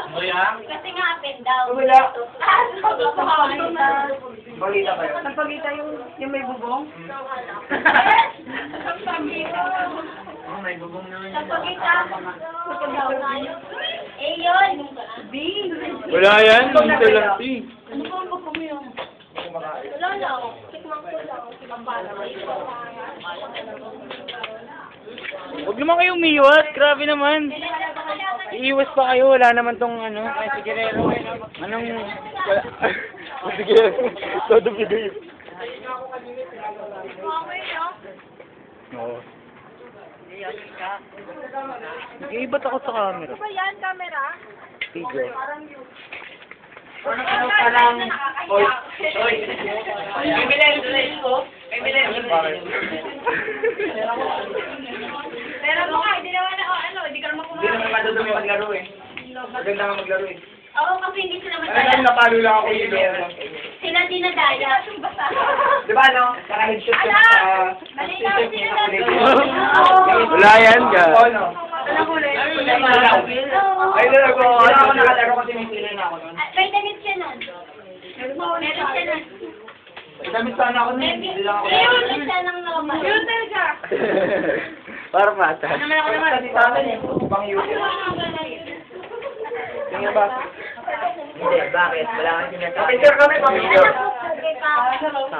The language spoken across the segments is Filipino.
Kasi nga up and down. Wala. Balita ba yun? Nagpagita yung may bubong? May bubong naman. Nagpagita. Eh yun. B. Wala yan, dito lang P. Ano po ang bubong yun? Wala lang. Tikman ko lang. Huwag naman kayo umiwas, grabe naman. Iiwas pa kayo, wala naman tong ano. Anong... Wala. Sige, todo video. Oo. Nag-iibat ako sa camera. Ano ba yan, camera? Video. Ano parang... Oy. May bilen ko. May bilen. Pero mukha, hindi naman hindi ka naman Hindi naman madudumi maglaro eh. Maganda nga maglaro eh. Oo, kasi hindi sila Alam madaya. napalo lang ako dito. Sila dinadaya. Di ba no? Naka-headshot ka sa... Malinaw sila Wala yan, ka. Oo, no? Alam ko rin. Ay, doon ako. Wala ako nakalaro kasi may pila na ako nun. May damit siya nun. Meron siya nun. May damit sana ako nun. Hindi lang ako. Meron siya ng normal. Yun talaga. Para mata. Ano naman ako naman? Kasi sa akin eh. Pang YouTube. Tingnan ba? Hindi, bakit? Wala kang sinasabi. Pa-picture kami, pa-picture.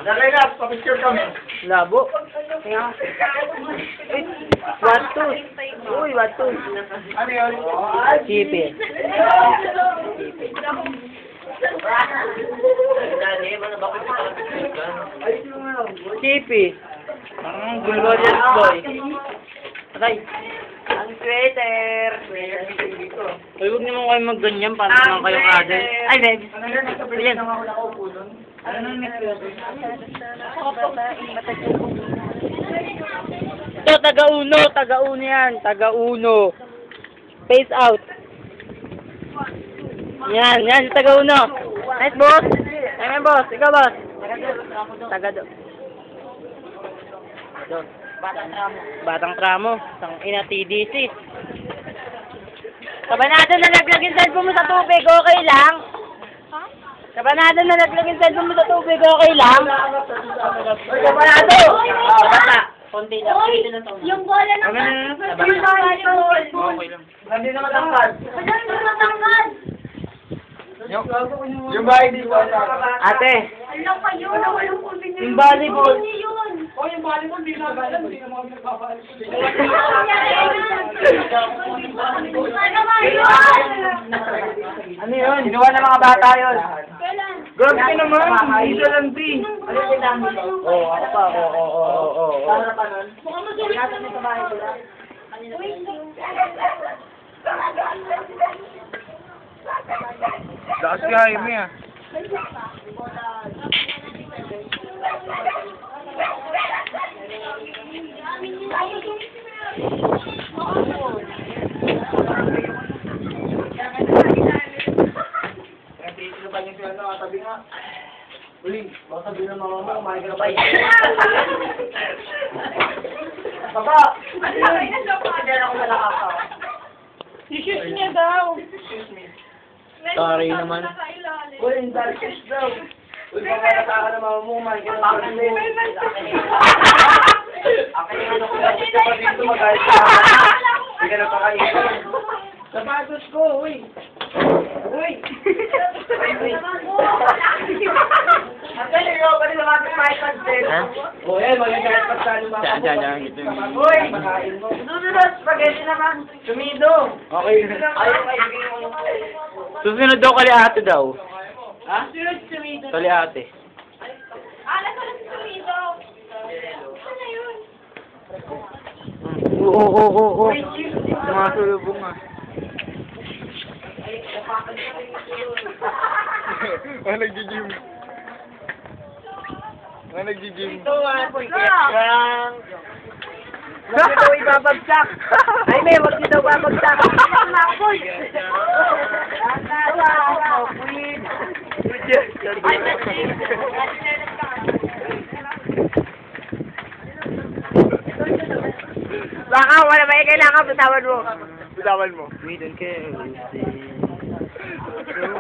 Relax, pa-picture kami. Labo. What to? Uy, what to? Ano yun? Chipi. Chipi. Ang glorious boy. Aray. Ang sweater. Uy, huwag naman kayo magganyan para naman kayo kadal. Ay, babe. Ayan. Ano nang Ito, taga-uno. Taga-uno yan. Taga-uno. Face out. Yan, yan. Taga-uno. Nice, boss. Amen, boss. Ikaw, boss. Taga-do. Batang tramo. Sang ina TDC. Kabanado na naglag yung cellphone mo sa tubig, okay lang? Kabanado na naglag yung cellphone mo sa tubig, okay lang? Uy, kapanado! Bata. Konti lang. Uy, yung bola ng Yung volleyball. Okay lang. Hindi naman tangkad. Wala naman matangkad. Yung bahay dito. Ate. Alam pa yun. Walang kulbin Yung volleyball. yun. Oh, yung volleyball, hindi naman alam. Hindi naman kami nagbabalibol. Ano ba yun? Ano yun? Ginawa ng mga bata yun. Kailan? Grabe ka naman. Dito lang, B. Oo, ako pa. Oo. Para pa nun? Mukhang magaling sa bahay ko lang. Lakas ka, Jaime, ah. Sino pa niya sila nakatabi nga? Uli, baka sabihin ng mama mo, kumain ka na pa. Baba! Hindi ako malakakaw. Issues niya daw. Excuse me. Sorry naman. Uy, yung darkest daw. Uy, baka nakaka ng mama mo, kumain ka na pa. Akin yung ano ko, bakit ka pa dito mag-ayos ka? Hindi ka na pakainin. Sapatos ko, uy. Uy! Ang galing yun, pwede lumapit pa iPad din. Ha? O, yan, magagalit pa sa lumapit. Diyan. Ito yung... Uy! Susunod, spaghetti naman. Sumido. Okay. Ayaw kaibigin mo. Susunod daw kali ate daw. Ha? Susunod, sumido. Kali ate. Nasa si Sumido. Ano yun? Oo. Mga sulubong, ah. Nag-gym. Ito, Yang. Huwag niyo daw ibabagsak. Ay, may, huwag niyo daw babagsak. Makoy. Baka, wala ba kailangan, bitawan mo. We don't care.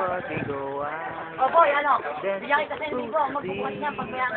O boy, ano? Bigyan kita sa hindi ko. Magbubukas niya pag may ang